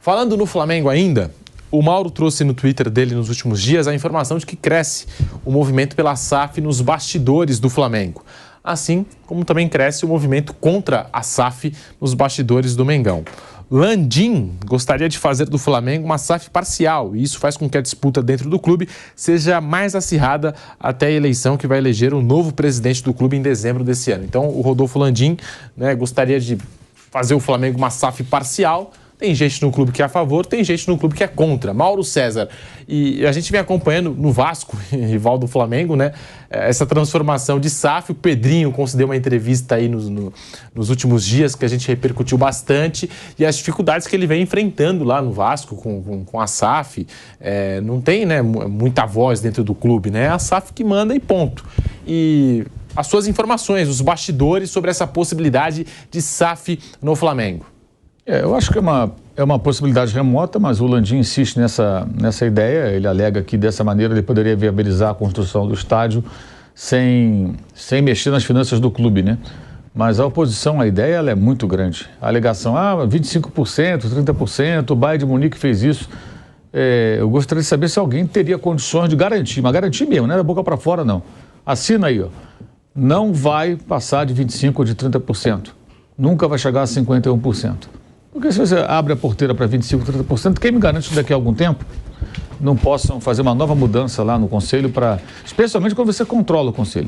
Falando no Flamengo ainda, o Mauro trouxe no Twitter dele nos últimos dias a informação de que cresce o movimento pela SAF nos bastidores do Flamengo. Assim como também cresce o movimento contra a SAF nos bastidores do Mengão. Landim gostaria de fazer do Flamengo uma SAF parcial e isso faz com que a disputa dentro do clube seja mais acirrada até a eleição que vai eleger o novo presidente do clube em dezembro desse ano. Então o Rodolfo Landim, gostaria de fazer o Flamengo uma SAF parcial. Tem gente no clube que é a favor, tem gente no clube que é contra. Mauro César. E a gente vem acompanhando no Vasco, rival do Flamengo, essa transformação de SAF. O Pedrinho concedeu uma entrevista aí nos últimos dias que a gente repercutiu bastante. E as dificuldades que ele vem enfrentando lá no Vasco com a SAF. Não tem muita voz dentro do clube, É a SAF que manda e ponto. E as suas informações, os bastidores sobre essa possibilidade de SAF no Flamengo. Eu acho que é uma possibilidade remota, mas o Landim insiste nessa ideia. Ele alega que dessa maneira ele poderia viabilizar a construção do estádio sem mexer nas finanças do clube, Mas a oposição à ideia ela é muito grande. A alegação, 25%, 30%, o Bayern de Munique fez isso. Eu gostaria de saber se alguém teria condições de garantir, mas garantir mesmo, não é da boca para fora, não. Assina aí, não vai passar de 25% ou de 30%. Nunca vai chegar a 51%. Porque se você abre a porteira para 25%, 30%, quem me garante que daqui a algum tempo não possam fazer uma nova mudança lá no Conselho, especialmente quando você controla o Conselho,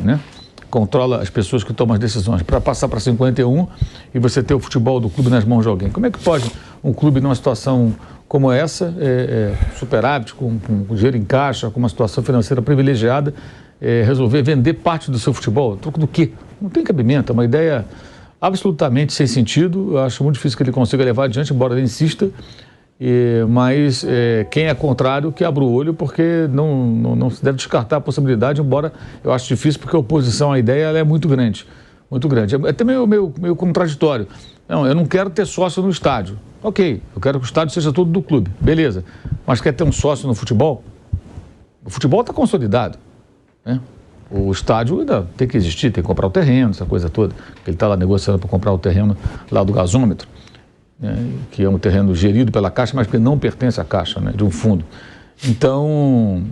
Controla as pessoas que tomam as decisões, para passar para 51% e você ter o futebol do clube nas mãos de alguém. Como é que pode um clube numa situação como essa, superávit, com dinheiro em caixa, com uma situação financeira privilegiada, resolver vender parte do seu futebol? Troco do quê? Não tem cabimento, é uma ideia absolutamente sem sentido. Eu acho muito difícil que ele consiga levar adiante, embora ele insista, mas quem é contrário que abra o olho, porque não se deve descartar a possibilidade, embora eu acho difícil, porque a oposição à ideia ela é muito grande, muito grande. É até meio contraditório. Não, eu não quero ter sócio no estádio. Ok, eu quero que o estádio seja todo do clube, beleza. Mas quer ter um sócio no futebol? O futebol está consolidado, O estádio ainda tem que existir, tem que comprar o terreno, essa coisa toda. Ele está lá negociando para comprar o terreno lá do gasômetro, que é um terreno gerido pela Caixa, mas que não pertence à Caixa, de um fundo. Então,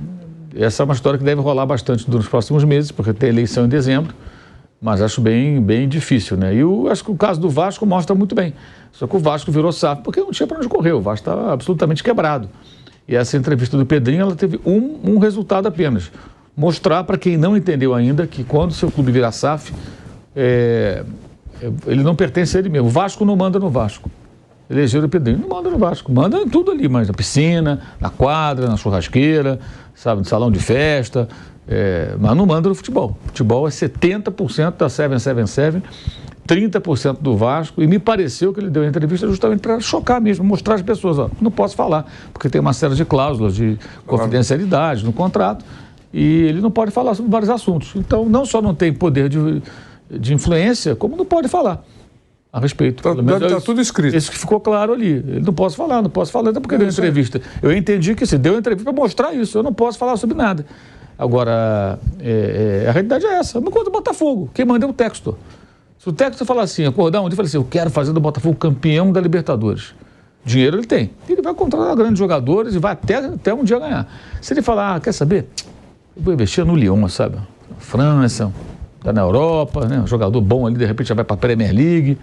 essa é uma história que deve rolar bastante nos próximos meses, porque tem eleição em dezembro, mas acho bem difícil, E eu acho que o caso do Vasco mostra muito bem. Só que o Vasco virou SAF porque não tinha para onde correr, o Vasco está absolutamente quebrado. E essa entrevista do Pedrinho, ela teve um resultado apenas. Mostrar para quem não entendeu ainda que quando o seu clube virar SAF, ele não pertence a ele mesmo. O Vasco não manda no Vasco. Elegeram o Pedrinho, não manda no Vasco. Manda em tudo ali, mas na piscina, na quadra, na churrasqueira, no salão de festa, mas não manda no futebol. O futebol é 70% da 777, 30% do Vasco, e me pareceu que ele deu a entrevista justamente para chocar mesmo, mostrar às pessoas, não posso falar, porque tem uma série de cláusulas de confidencialidade no contrato, e ele não pode falar sobre vários assuntos. Então, não só não tem poder de influência, como não pode falar a respeito. Está tudo escrito. Isso que ficou claro ali. Ele não posso falar, até porque deu entrevista. Eu entendi que se deu entrevista para mostrar isso, eu não posso falar sobre nada. Agora, a realidade é essa. Uma coisa do Botafogo, quem manda é o Textor. Se o Textor falar assim, acordar um dia e falar assim, eu quero fazer do Botafogo campeão da Libertadores. Dinheiro ele tem. Ele vai contratar grandes jogadores e vai até um dia ganhar. Se ele falar, quer saber? Eu vou investir no Lyon, sabe? Na França, está na Europa, um jogador bom ali, de repente já vai para a Premier League.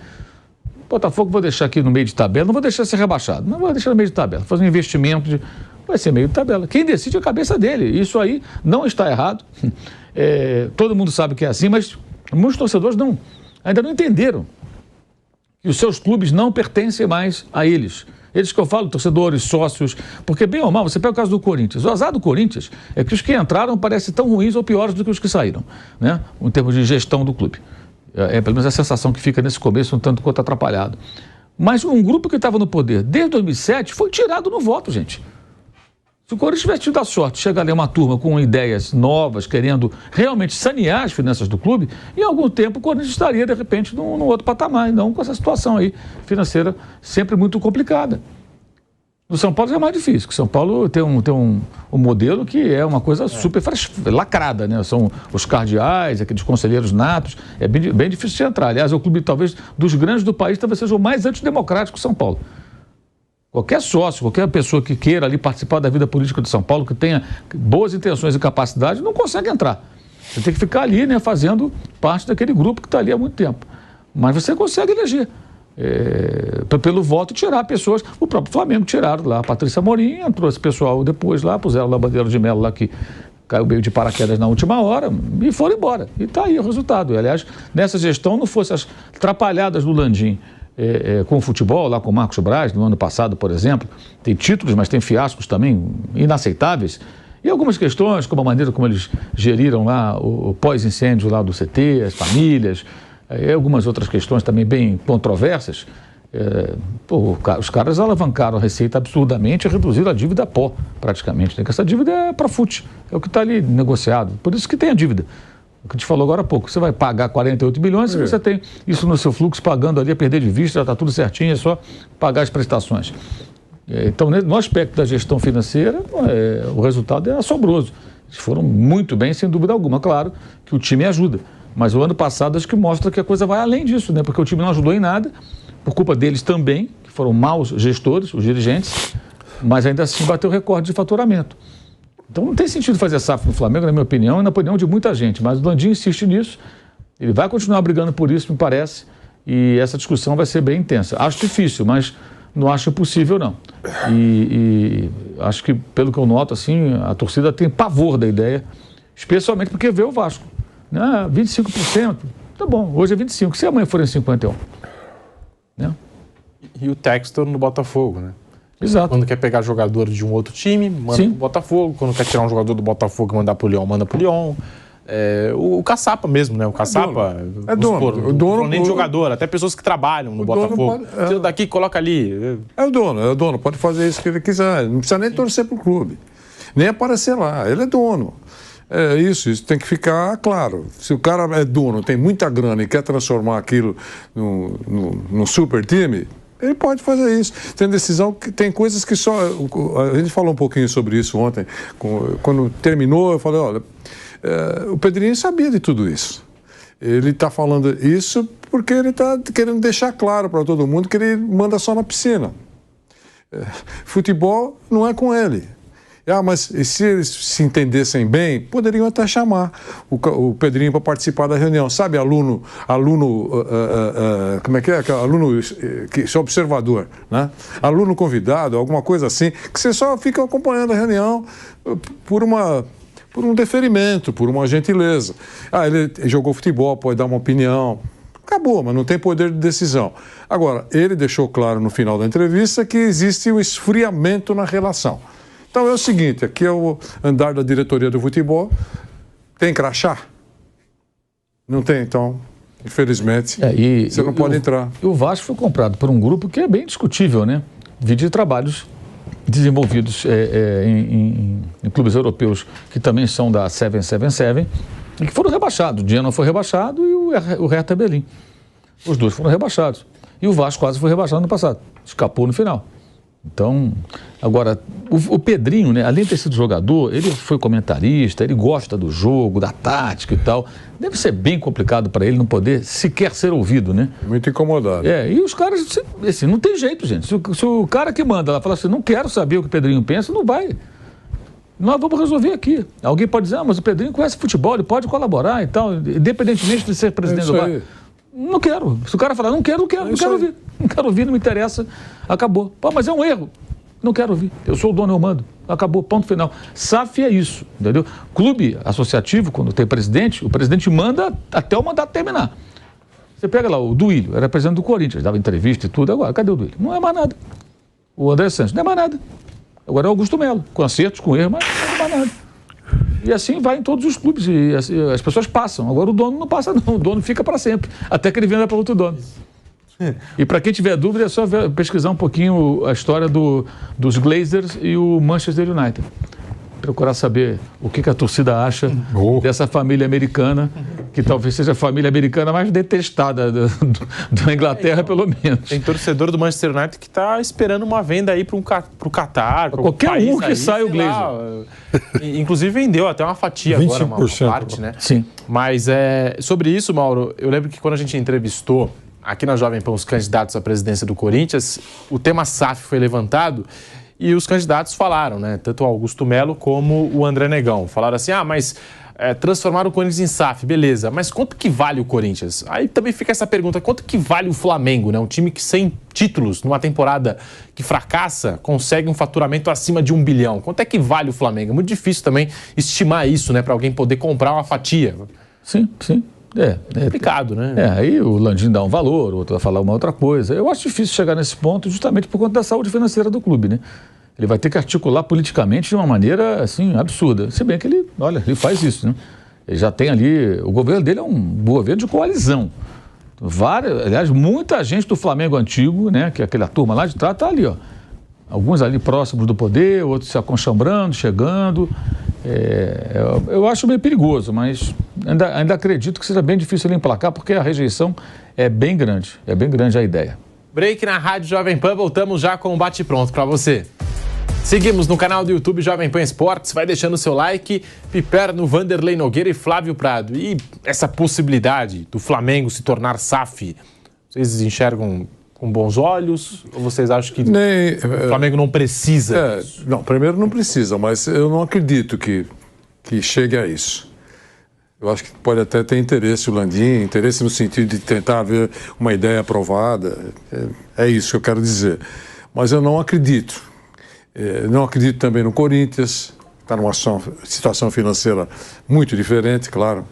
Botafogo vou deixar aqui no meio de tabela, não vou deixar ser rebaixado, mas vou deixar no meio de tabela, fazer um investimento, vai ser meio de tabela. Quem decide é a cabeça dele, isso aí não está errado, todo mundo sabe que é assim, mas muitos torcedores ainda não entenderam que os seus clubes não pertencem mais a eles. Eles que eu falo, torcedores, sócios, porque bem ou mal, você pega o caso do Corinthians. O azar do Corinthians é que os que entraram parecem tão ruins ou piores do que os que saíram, em termos de gestão do clube. Pelo menos a sensação que fica nesse começo, um tanto quanto atrapalhado. Mas um grupo que estava no poder desde 2007 foi tirado no voto, gente. Se o Corinthians tivesse tido a sorte de chegar ali uma turma com ideias novas, querendo realmente sanear as finanças do clube, em algum tempo o Corinthians estaria, de repente, num outro patamar, e não com essa situação aí financeira sempre muito complicada. No São Paulo já é mais difícil, porque São Paulo tem um modelo que é uma coisa super lacrada, São os cardeais, aqueles conselheiros natos, é bem difícil de entrar. Aliás, é o clube, talvez, dos grandes do país, talvez seja o mais antidemocrático São Paulo. Qualquer sócio, qualquer pessoa que queira ali participar da vida política de São Paulo, que tenha boas intenções e capacidade, não consegue entrar. Você tem que ficar ali, né, fazendo parte daquele grupo que está ali há muito tempo. Mas você consegue eleger. Pelo voto, tirar pessoas. O próprio Flamengo tiraram lá a Patrícia Morim, entrou esse pessoal depois lá, puseram lá o Bandeira de Melo lá que caiu meio de paraquedas na última hora e foram embora. E está aí o resultado. Aliás, nessa gestão, não fosse as atrapalhadas do Landim com o futebol, lá com o Marcos Braz, no ano passado, por exemplo, tem títulos, mas tem fiascos também inaceitáveis. E algumas questões, como a maneira como eles geriram lá o pós-incêndio lá do CT, as famílias, e algumas outras questões também bem controversas. Os caras alavancaram a receita absurdamente e reduziram a dívida a pó, praticamente. Né? Que essa dívida é para fute, é o que está ali negociado. Por isso que tem a dívida. O que a gente falou agora há pouco. Você vai pagar 48 bilhões se você tem isso no seu fluxo pagando ali a perder de vista, já está tudo certinho, é só pagar as prestações. Então, no aspecto da gestão financeira, o resultado é assombroso. Eles foram muito bem, sem dúvida alguma. Claro que o time ajuda. Mas o ano passado acho que mostra que a coisa vai além disso, né? Porque o time não ajudou em nada, por culpa deles também, que foram maus gestores, os dirigentes, mas ainda assim bateu recorde de faturamento. Então não tem sentido fazer SAF no Flamengo, na minha opinião, e na opinião de muita gente. Mas o Landim insiste nisso, ele vai continuar brigando por isso, me parece, e essa discussão vai ser bem intensa. Acho difícil, mas não acho impossível, não. E acho que, pelo que eu noto, assim, a torcida tem pavor da ideia, especialmente porque vê o Vasco. 25%, tá bom, hoje é 25%, se amanhã forem 51%. Né? E o Textor no Botafogo, né? Exato. Quando quer pegar jogador de um outro time, manda pro Botafogo. Quando quer tirar um jogador do Botafogo e mandar pro Lyon, manda pro Lyon. O Caçapa mesmo, né? O Caçapa é dono. O dono nem de jogador, até pessoas que trabalham no Botafogo. Tira daqui, coloca ali. É o dono, pode fazer isso que ele quiser. Não precisa nem torcer pro clube, nem aparecer lá. Ele é dono. Isso tem que ficar claro. Se o cara é dono, tem muita grana e quer transformar aquilo num super time, ele pode fazer isso. Tem decisão, tem coisas que só... A gente falou um pouquinho sobre isso ontem. Quando terminou, eu falei, olha, o Pedrinho sabia de tudo isso. Ele está falando isso porque ele está querendo deixar claro para todo mundo que ele manda só na piscina. Futebol não é com ele. Mas se eles se entendessem bem, poderiam até chamar o Pedrinho para participar da reunião. Sabe, aluno, como é que é? Aluno que é observador, né? Aluno convidado, alguma coisa assim, que você só fica acompanhando a reunião por um deferimento, por uma gentileza. Ele jogou futebol, pode dar uma opinião. Acabou, mas não tem poder de decisão. Agora, ele deixou claro no final da entrevista que existe um esfriamento na relação. Então é o seguinte, aqui é o andar da diretoria do futebol, tem crachá? Não tem, então, infelizmente, você não pode entrar. E o Vasco foi comprado por um grupo que é bem discutível, né? Vídeo de trabalhos desenvolvidos em clubes europeus que também são da 777 e que foram rebaixados. O Genoa foi rebaixado e o Hertha Berlim. Os dois foram rebaixados. E o Vasco quase foi rebaixado no passado. Escapou no final. Então, agora, o Pedrinho, né, além de ter sido jogador, ele foi comentarista, ele gosta do jogo, da tática e tal. Deve ser bem complicado para ele não poder sequer ser ouvido, né? Muito incomodado. E os caras, assim, não tem jeito, gente. Se o cara que manda lá falar assim, não quero saber o que o Pedrinho pensa, não vai. Nós vamos resolver aqui. Alguém pode dizer, mas o Pedrinho conhece futebol, ele pode colaborar e tal, independentemente de ser presidente do Vasco. Não quero. Se o cara falar, não quero ouvir. Não quero ouvir, não me interessa. Acabou. Mas é um erro. Não quero ouvir. Eu sou o dono, eu mando. Acabou, ponto final. SAF é isso, entendeu? Clube associativo, quando tem presidente, o presidente manda até o mandato terminar. Você pega lá o Duílio, era presidente do Corinthians, dava entrevista e tudo. Agora, cadê o Duílio? Não é mais nada. O André Santos, não é mais nada. Agora é o Augusto Melo, com acertos, com erros, mas não é mais nada. E assim vai em todos os clubes, e as pessoas passam. Agora o dono não passa não, o dono fica para sempre, até que ele venda para outro dono. E para quem tiver dúvida é só pesquisar um pouquinho a história dos Glazers e o Manchester United. Procurar saber o que a torcida acha dessa família americana, que talvez seja a família americana mais detestada da Inglaterra, pelo menos. Tem torcedor do Manchester United que está esperando uma venda aí para o Catar, para qualquer um que saia o Glazer. Inclusive vendeu até uma fatia agora, uma parte, né? Sim. Mas sobre isso, Mauro, eu lembro que quando a gente entrevistou aqui na Jovem Pan os candidatos à presidência do Corinthians, o tema SAF foi levantado e os candidatos falaram, né? Tanto o Augusto Melo como o André Negão. Falaram assim, mas transformar o Corinthians em SAF, beleza, mas quanto que vale o Corinthians? Aí também fica essa pergunta, quanto que vale o Flamengo, né? Um time que sem títulos, numa temporada que fracassa, consegue um faturamento acima de 1 bilhão. Quanto é que vale o Flamengo? É muito difícil também estimar isso, né? Para alguém poder comprar uma fatia. Sim. É complicado, né? Aí o Landim dá um valor, o outro vai falar uma outra coisa. Eu acho difícil chegar nesse ponto justamente por conta da saúde financeira do clube, né? Ele vai ter que articular politicamente de uma maneira, assim, absurda. Se bem que ele faz isso, né? Ele já tem ali... O governo dele é um governo de coalizão. Aliás, muita gente do Flamengo antigo, né? Que é aquela turma lá de trás, está ali, ó. Alguns ali próximos do poder, outros se aconchambrando, chegando. Eu acho meio perigoso, mas ainda acredito que seja bem difícil ele emplacar, porque a rejeição é bem grande. É bem grande a ideia. Break na Rádio Jovem Pan, voltamos já com o bate-pronto para você. Seguimos no canal do YouTube Jovem Pan Esportes, vai deixando o seu like, Piperno, Vanderlei Nogueira e Flávio Prado. E essa possibilidade do Flamengo se tornar SAF, vocês enxergam com bons olhos? Ou vocês acham que o Flamengo não precisa disso? Não, primeiro não precisa, mas eu não acredito que chegue a isso. Eu acho que pode até ter interesse o Landim, interesse no sentido de tentar ver uma ideia aprovada. É isso que eu quero dizer. Mas eu não acredito. Não acredito também no Corinthians, está numa situação financeira muito diferente, claro,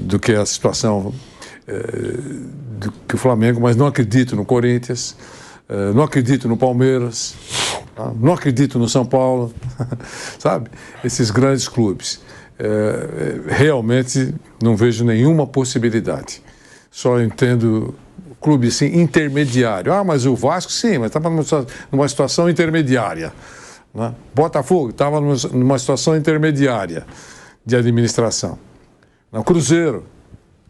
do que a situação do que o Flamengo, mas não acredito no Corinthians, não acredito no Palmeiras, não acredito no São Paulo, sabe? Esses grandes clubes. Realmente não vejo nenhuma possibilidade. Só entendo clube assim, intermediário. Mas o Vasco sim, mas estava numa situação intermediária, né? Botafogo estava numa situação intermediária de administração. O Cruzeiro,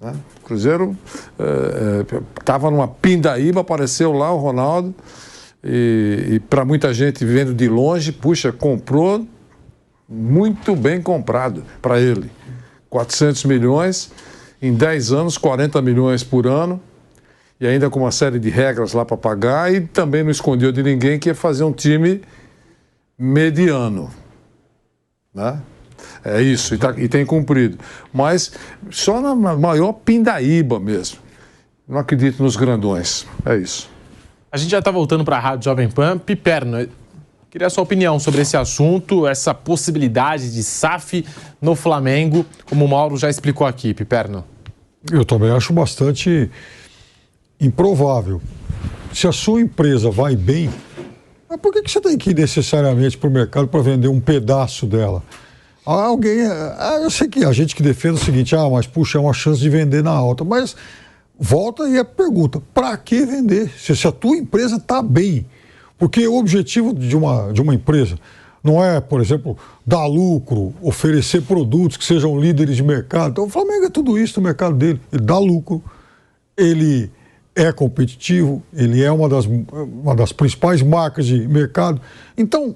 né? Cruzeiro estava numa pindaíba, apareceu lá o Ronaldo e para muita gente vendo de longe, puxa, comprou muito bem comprado para ele. 400 milhões, em 10 anos, 40 milhões por ano, e ainda com uma série de regras lá para pagar, e também não escondeu de ninguém que ia fazer um time mediano, né? É isso, e tem cumprido. Mas só na maior pindaíba mesmo. Não acredito nos grandões, é isso. A gente já está voltando para a Rádio Jovem Pan. Piperno, queria a sua opinião sobre esse assunto, essa possibilidade de SAF no Flamengo, como o Mauro já explicou aqui, Piperno. Eu também acho bastante improvável. Se a sua empresa vai bem, mas por que você tem que ir necessariamente para o mercado para vender um pedaço dela? Eu sei que a gente que defende o seguinte, mas puxa, é uma chance de vender na alta, mas volta e pergunta, para que vender? Se a tua empresa está bem. Porque o objetivo de uma empresa não é, por exemplo, dar lucro, oferecer produtos que sejam líderes de mercado. Então o Flamengo é tudo isso no mercado dele. Ele dá lucro, ele é competitivo, ele é uma das principais marcas de mercado. Então,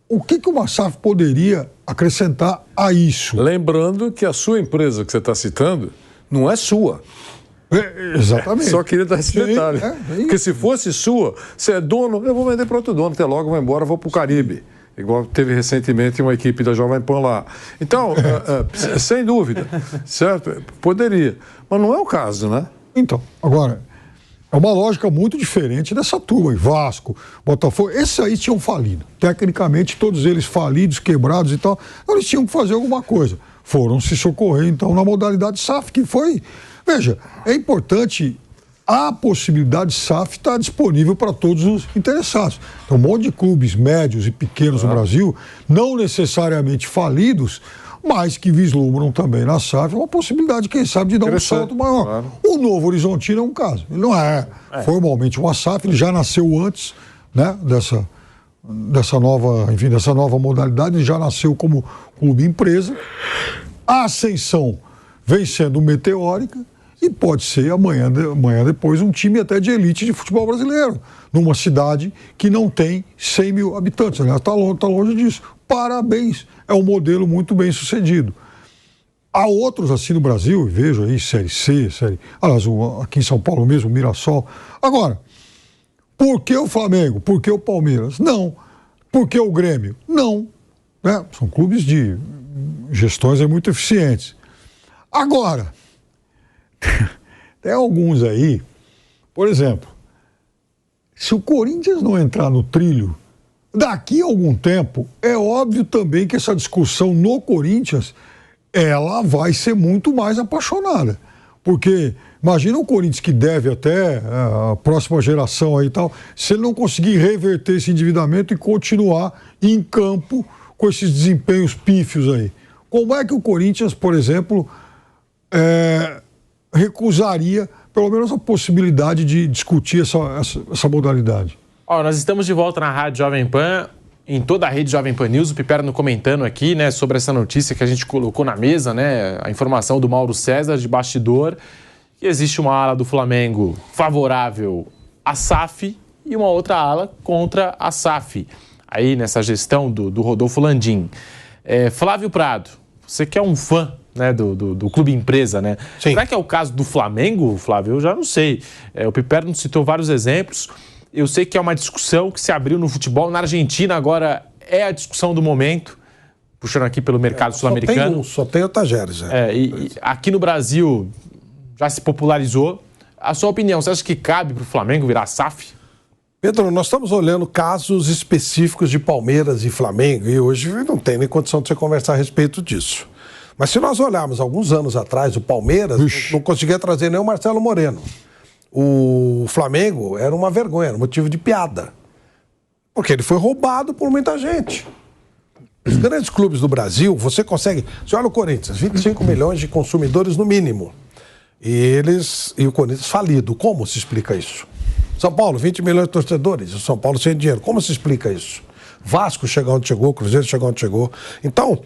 o que uma SAF poderia acrescentar a isso? Lembrando que a sua empresa que você está citando não é sua. Exatamente. Só queria dar esse detalhe. Porque se fosse sua, você é dono, eu vou vender para outro dono, até logo vou embora, vou para o Caribe. Igual teve recentemente uma equipe da Jovem Pan lá. Então, sem dúvida, certo? Poderia. Mas não é o caso, né? Então, agora, é uma lógica muito diferente dessa turma, Vasco, Botafogo. Esses aí tinham falido. Tecnicamente, todos eles falidos, quebrados e tal. Então, eles tinham que fazer alguma coisa. Foram se socorrer, então, na modalidade SAF, que foi... Veja, é importante, a possibilidade SAF está disponível para todos os interessados. Então, um monte de clubes médios e pequenos no Brasil, não necessariamente falidos, mas que vislumbram também na SAF uma possibilidade, quem sabe, de dar um salto maior. Claro. O Novo Horizontino é um caso. Ele não é formalmente uma SAF, ele já nasceu antes, né, dessa nova modalidade, ele já nasceu como clube empresa. A ascensão vem sendo meteórica e pode ser amanhã depois um time até de elite de futebol brasileiro, numa cidade que não tem 100 mil habitantes. Aliás, está longe disso. Parabéns, é um modelo muito bem sucedido. Há outros assim no Brasil, vejo aí, Série C, aliás, aqui em São Paulo mesmo, o Mirassol. Agora, por que o Flamengo? Por que o Palmeiras? Não. Por que o Grêmio? Não. Né? São clubes de gestões muito eficientes. Agora, tem alguns aí, por exemplo, se o Corinthians não entrar no trilho, daqui a algum tempo, é óbvio também que essa discussão no Corinthians, ela vai ser muito mais apaixonada. Porque imagina o Corinthians que deve até a próxima geração aí e tal, se ele não conseguir reverter esse endividamento e continuar em campo com esses desempenhos pífios aí. Como é que o Corinthians, por exemplo, recusaria pelo menos a possibilidade de discutir essa modalidade? Nós estamos de volta na Rádio Jovem Pan, em toda a rede Jovem Pan News, o Piperno comentando aqui, né, sobre essa notícia que a gente colocou na mesa, né, a informação do Mauro César de bastidor, que existe uma ala do Flamengo favorável à SAF e uma outra ala contra a SAF, aí nessa gestão do Rodolfo Landim. Flávio Prado, você que é um fã, né, do clube empresa, né? Sim. Será que é o caso do Flamengo, Flávio? Eu já não sei. O Piperno citou vários exemplos. Eu sei que é uma discussão que se abriu no futebol. Na Argentina agora é a discussão do momento, puxando aqui pelo mercado sul-americano. Só tem o Tajeres. E aqui no Brasil já se popularizou. A sua opinião, você acha que cabe para o Flamengo virar SAF? Pedro, nós estamos olhando casos específicos de Palmeiras e Flamengo e hoje não tem nem condição de você conversar a respeito disso. Mas se nós olharmos alguns anos atrás, o Palmeiras não conseguia trazer nem o Marcelo Moreno. O Flamengo era uma vergonha, era motivo de piada. Porque ele foi roubado por muita gente. Os grandes clubes do Brasil, você consegue... Você olha o Corinthians, 25 milhões de consumidores no mínimo. E o Corinthians falido. Como se explica isso? São Paulo, 20 milhões de torcedores. O São Paulo sem dinheiro. Como se explica isso? Vasco chegou onde chegou, Cruzeiro chegou onde chegou. Então,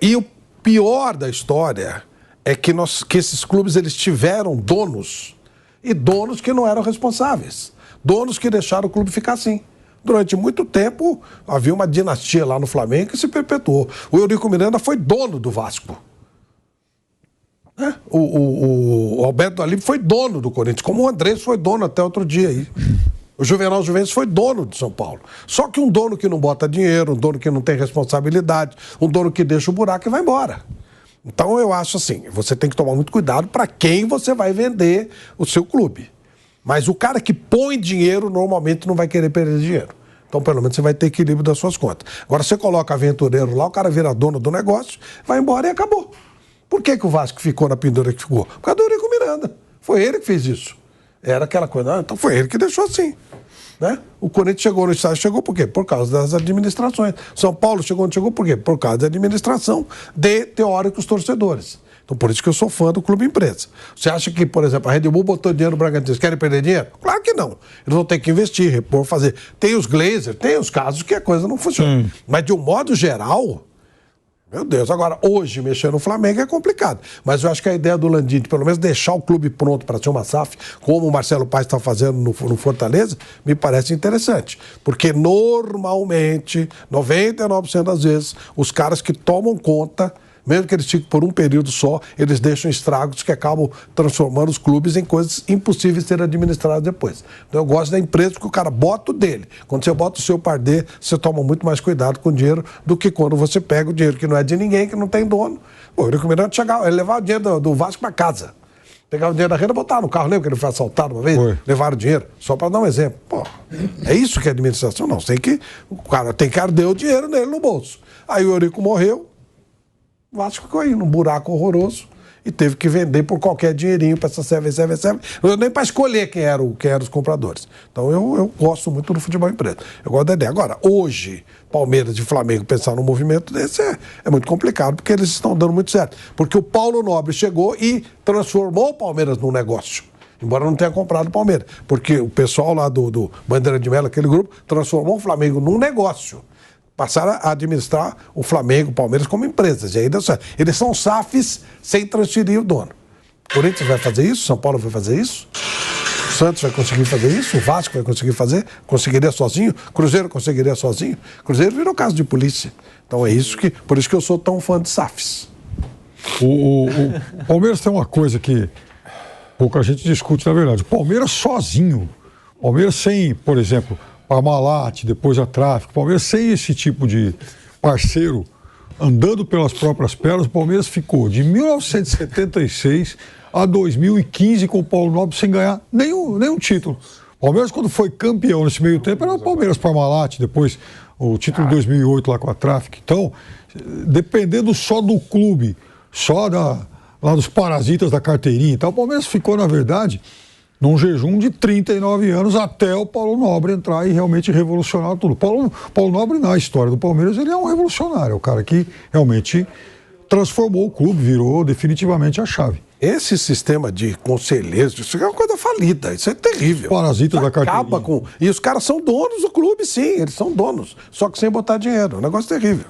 e o pior da história é que esses clubes eles tiveram donos e donos que não eram responsáveis. Donos que deixaram o clube ficar assim. Durante muito tempo, havia uma dinastia lá no Flamengo que se perpetuou. O Eurico Miranda foi dono do Vasco. O Alberto Alib foi dono do Corinthians, como o Andrés foi dono até outro dia aí. O Juvenal Juventus foi dono de São Paulo. Só que um dono que não bota dinheiro, um dono que não tem responsabilidade, um dono que deixa o buraco e vai embora. Então eu acho assim, você tem que tomar muito cuidado para quem você vai vender o seu clube. Mas o cara que põe dinheiro normalmente não vai querer perder dinheiro. Então pelo menos você vai ter equilíbrio das suas contas. Agora você coloca aventureiro lá, o cara vira dono do negócio, vai embora e acabou. Por que o Vasco ficou na pendura que ficou? Por causa do Eurico Miranda. Foi ele que fez isso. Era aquela coisa, então foi ele que deixou assim. Né? O Corinthians chegou no estádio, chegou por quê? Por causa das administrações. São Paulo chegou onde chegou por quê? Por causa da administração de teóricos torcedores. Então por isso que eu sou fã do clube empresa. Você acha que, por exemplo, a Red Bull botou dinheiro no Bragantino, querem perder dinheiro? Claro que não. Eles vão ter que investir, repor, fazer. Tem os Glazer, tem os casos que a coisa não funciona. Mas de um modo geral... Meu Deus, agora, hoje, mexer no Flamengo é complicado. Mas eu acho que a ideia do Landim de pelo menos deixar o clube pronto para ser uma SAF, como o Marcelo Paes está fazendo no Fortaleza, me parece interessante. Porque normalmente, 99% das vezes, os caras que tomam conta, mesmo que eles fiquem por um período só, eles deixam estragos que acabam transformando os clubes em coisas impossíveis de ser administradas depois. Então eu gosto da empresa porque o cara bota o dele. Quando você bota o seu pardê, você toma muito mais cuidado com o dinheiro do que quando você pega o dinheiro que não é de ninguém, que não tem dono. Pô, ele levava o dinheiro do Vasco para casa. Pegava o dinheiro da renda e botava no carro. Lembra que ele foi assaltado uma vez? Levaram o dinheiro. Só para dar um exemplo. Pô, é isso que é administração? Não, o cara tem que arder o dinheiro nele no bolso. Aí o Eurico morreu, o Vasco ficou aí num buraco horroroso e teve que vender por qualquer dinheirinho para essa serve. Nem para escolher quem eram os compradores. Então eu gosto muito do futebol empresa. Eu gosto da ideia. Agora, hoje, Palmeiras e Flamengo pensar num movimento desse é muito complicado, porque eles estão dando muito certo. Porque o Paulo Nobre chegou e transformou o Palmeiras num negócio. Embora não tenha comprado o Palmeiras. Porque o pessoal lá do Bandeira de Melo, aquele grupo, transformou o Flamengo num negócio. Passaram a administrar o Flamengo, o Palmeiras como empresas. E aí deu certo. Eles são SAFs sem transferir o dono. O Corinthians vai fazer isso? São Paulo vai fazer isso? O Santos vai conseguir fazer isso? O Vasco vai conseguir fazer? Conseguiria sozinho? O Cruzeiro conseguiria sozinho? O Cruzeiro virou caso de polícia. Então é isso por isso que eu sou tão fã de SAFs. O Palmeiras tem uma coisa que pouca gente discute, na verdade. O Palmeiras sozinho, o Palmeiras sem, por exemplo, Parmalat, depois a Tráfico, o Palmeiras sem esse tipo de parceiro andando pelas próprias pernas, o Palmeiras ficou de 1976 a 2015 com o Paulo Nobre sem ganhar nenhum título. O Palmeiras, quando foi campeão nesse meio tempo, era o Palmeiras Parmalat, depois o título de 2008 lá com a Tráfico. Então, dependendo só do clube, só lá dos parasitas da carteirinha e tal, o Palmeiras ficou, na verdade, num jejum de 39 anos até o Paulo Nobre entrar e realmente revolucionar tudo. Paulo Nobre, na história do Palmeiras, ele é um revolucionário, é o cara que realmente transformou o clube, virou definitivamente a chave. Esse sistema de conselheiros, isso é uma coisa falida, isso é terrível. Parasitas da carteirinha. Acaba com... E os caras são donos do clube, sim, eles são donos, só que sem botar dinheiro, é um negócio terrível.